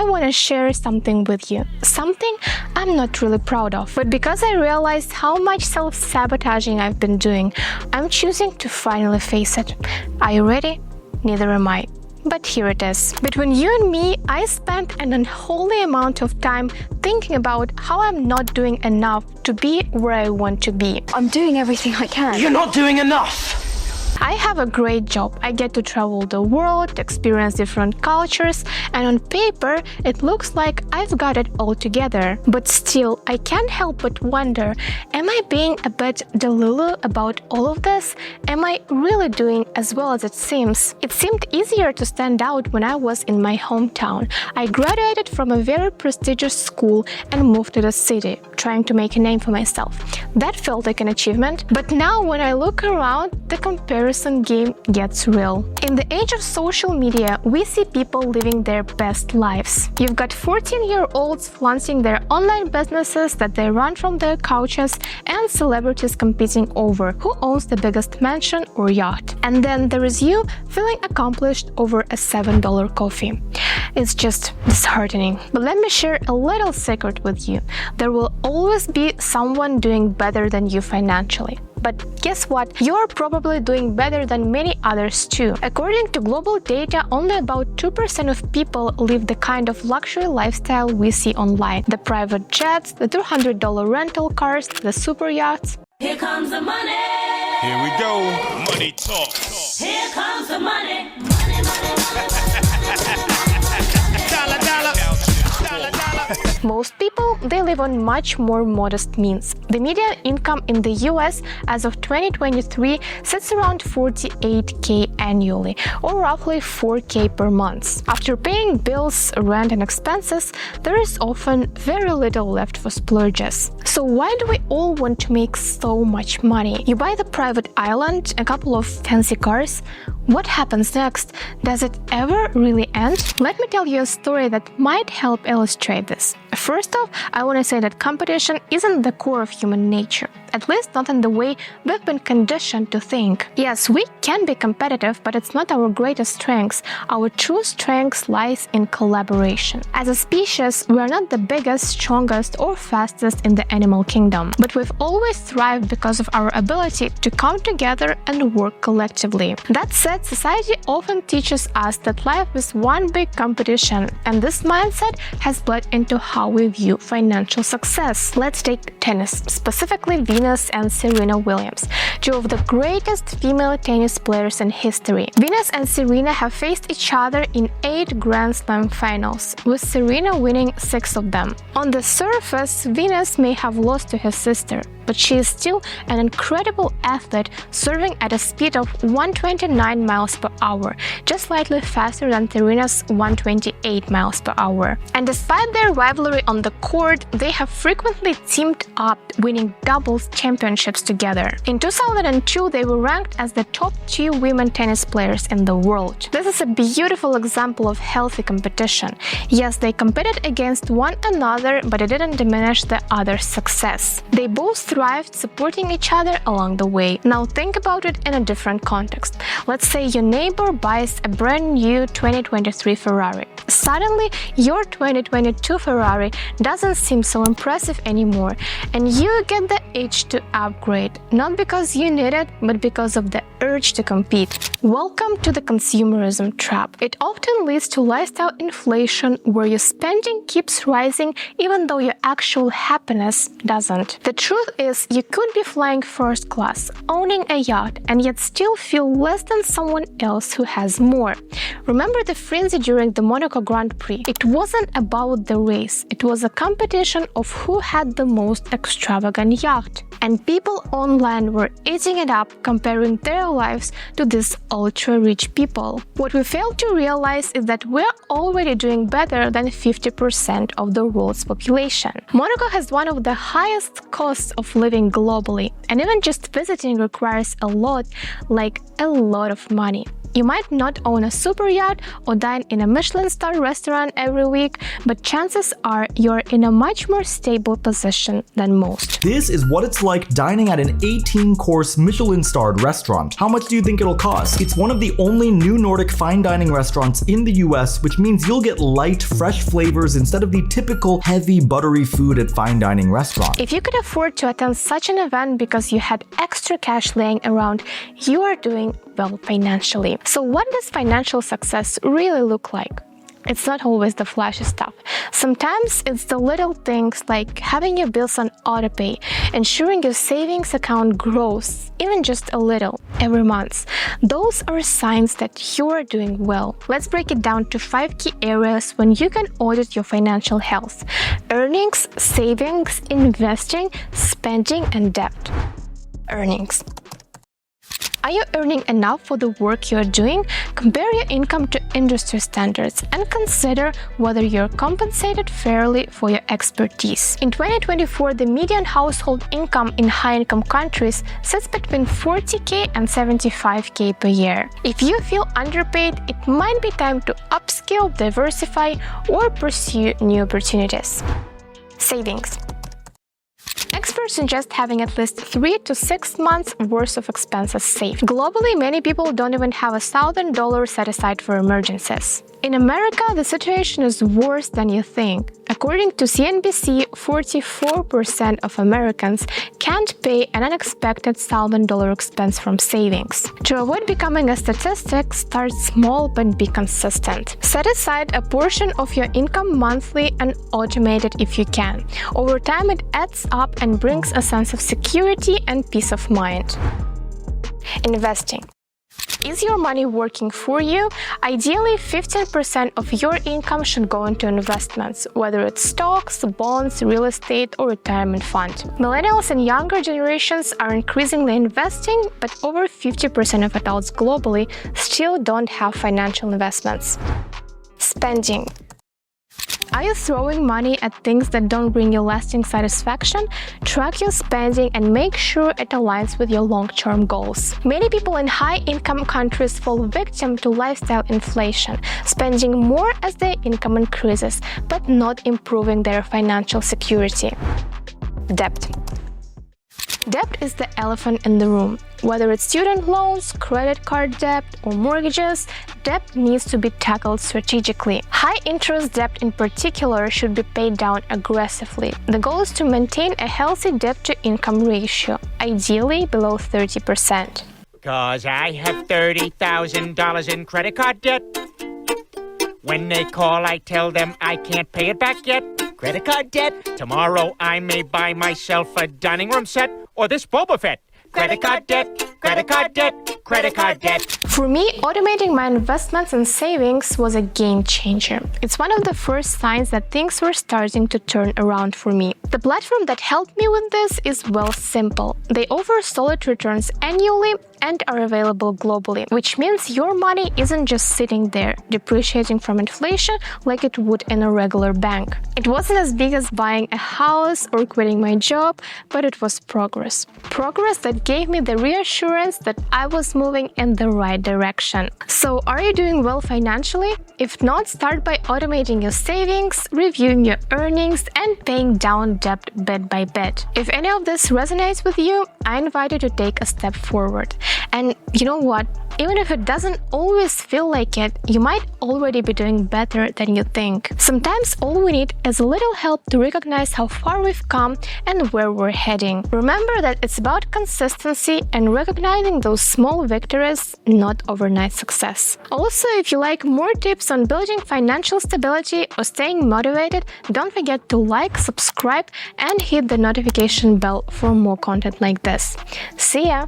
want to share something with you. Something I'm not really proud of. But because I realized how much self-sabotaging I've been doing, I'm choosing to finally face it. Are you ready? Neither am I. But here it is. Between you and me, I spent an unholy amount of time thinking about how I'm not doing enough to be where I want to be. I'm doing everything I can. You're not doing enough! I have a great job. I get to travel the world, experience different cultures, and on paper, it looks like I've got it all together. But still, I can't help but wonder, am I being a bit delulu about all of this? Am I really doing as well as it seems? It seemed easier to stand out when I was in my hometown. I graduated from a very prestigious school and moved to the city, trying to make a name for myself. That felt like an achievement. But now when I look around, the comparison game gets real. In the age of social media, we see people living their best lives. You've got 14-year-olds flaunting their online businesses that they run from their couches, and celebrities competing over who owns the biggest mansion or yacht. And then there is you feeling accomplished over a $7 coffee. It's just disheartening. But let me share a little secret with you. There will always be someone doing better than you financially. But guess what? You're probably doing better than many others too. According to global data, only about 2% of people live the kind of luxury lifestyle we see online. The private jets, the $200 rental cars, the super yachts. Here comes the money. Here we go. Money talk. Here comes the money. Money, money, money. Dollar, dollar. Most people, they live on much more modest means. The median income in the US as of 2023 sits around $48K annually, or roughly $4K per month. After paying bills, rent and expenses, there is often very little left for splurges. So why do we all want to make so much money? You buy the private island, a couple of fancy cars. What happens next? Does it ever really end? Let me tell you a story that might help illustrate this. First off, I want to say that competition isn't the core of human nature, at least not in the way we've been conditioned to think. Yes, we can be competitive, but it's not our greatest strength. Our true strength lies in collaboration. As a species, we are not the biggest, strongest, or fastest in the animal kingdom, but we've always thrived because of our ability to come together and work collectively. That said, society often teaches us that life is one big competition, and this mindset has bled into how we view financial success. Let's take tennis, specifically Venus and Serena Williams, two of the greatest female tennis players in history. Venus and Serena have faced each other in 8 Grand Slam finals, with Serena winning 6 of them. On the surface, Venus may have lost to her sister, but she is still an incredible athlete, serving at a speed of 129 miles per hour, just slightly faster than Serena's 128 miles per hour. And despite their rivalry on the court, they have frequently teamed up, winning doubles championships together. In 2002, they were ranked as the top 2 women tennis players in the world. This is a beautiful example of healthy competition. Yes, they competed against one another, but it didn't diminish the other's success. They both thrived, supporting each other along the way. Now think about it in a different context. Let's say your neighbor buys a brand new 2023 Ferrari. Suddenly, your 2022 Ferrari doesn't seem so impressive anymore, and you get the itch to upgrade, not because you need it, but because of the urge to compete. Welcome to the consumerism trap. It often leads to lifestyle inflation, where your spending keeps rising even though your actual happiness doesn't. The truth is, you could be flying first class, owning a yacht, and yet still feel less than someone else who has more. Remember the frenzy during the Monaco Grand Prix? It wasn't about the race, it was a competition of who had the most extravagant yacht. And people online were eating it up, comparing their lives to these ultra-rich people. What we fail to realize is that we're already doing better than 50% of the world's population. Monaco has one of the highest costs of living globally, and even just visiting requires a lot of money. You might not own a super yacht or dine in a Michelin-star restaurant every week, but chances are you're in a much more stable position than most. This is what it's like dining at an 18-course Michelin-starred restaurant. How much do you think it'll cost? It's one of the only new Nordic fine dining restaurants in the US, which means you'll get light, fresh flavors instead of the typical heavy, buttery food at fine dining restaurants. If you could afford to attend such an event because you had extra cash laying around, you are doing well financially. So what does financial success really look like? It's not always the flashy stuff. Sometimes it's the little things like having your bills on autopay, ensuring your savings account grows, even just a little, every month. Those are signs that you are doing well. Let's break it down to 5 key areas when you can audit your financial health: earnings, savings, investing, spending, and debt. Earnings. Are you earning enough for the work you're doing? Compare your income to industry standards and consider whether you're compensated fairly for your expertise. In 2024, the median household income in high-income countries sits between $40,000 and $75,000 per year. If you feel underpaid, it might be time to upskill, diversify, or pursue new opportunities. Savings. Experts suggest having at least 3 to 6 months worth of expenses saved. Globally, many people don't even have $1,000 set aside for emergencies. In America, the situation is worse than you think. According to CNBC, 44% of Americans can't pay an unexpected $1,000 expense from savings. To avoid becoming a statistic, start small but be consistent. Set aside a portion of your income monthly and automate it if you can. Over time, it adds up and brings a sense of security and peace of mind. Investing. Is your money working for you? Ideally, 15% of your income should go into investments, whether it's stocks, bonds, real estate, or retirement fund. Millennials and younger generations are increasingly investing, but over 50% of adults globally still don't have financial investments. Spending. Are you throwing money at things that don't bring you lasting satisfaction? Track your spending and make sure it aligns with your long-term goals. Many people in high-income countries fall victim to lifestyle inflation, spending more as their income increases, but not improving their financial security. Debt. Debt is the elephant in the room. Whether it's student loans, credit card debt, or mortgages, debt needs to be tackled strategically. High-interest debt in particular should be paid down aggressively. The goal is to maintain a healthy debt-to-income ratio, ideally below 30%. Cause I have $30,000 in credit card debt. When they call, I tell them I can't pay it back yet. Credit card debt. Tomorrow I may buy myself a dining room set or this Boba Fett. Credit card debt, credit card debt, credit card debt. For me, automating my investments and savings was a game changer. It's one of the first signs that things were starting to turn around for me. The platform that helped me with this is Simple. They offer solid returns annually and are available globally, which means your money isn't just sitting there, depreciating from inflation like it would in a regular bank. It wasn't as big as buying a house or quitting my job, but it was progress. Progress that gave me the reassurance that I was moving in the right direction. So, are you doing well financially? If not, start by automating your savings, reviewing your earnings, and paying down debt bit by bit. If any of this resonates with you, I invite you to take a step forward. And you know what? Even if it doesn't always feel like it, you might already be doing better than you think. Sometimes all we need is a little help to recognize how far we've come and where we're heading. Remember that it's about consistency and recognizing those small victories, not overnight success. Also, if you like more tips on building financial stability or staying motivated, don't forget to like, subscribe, and hit the notification bell for more content like this. See ya!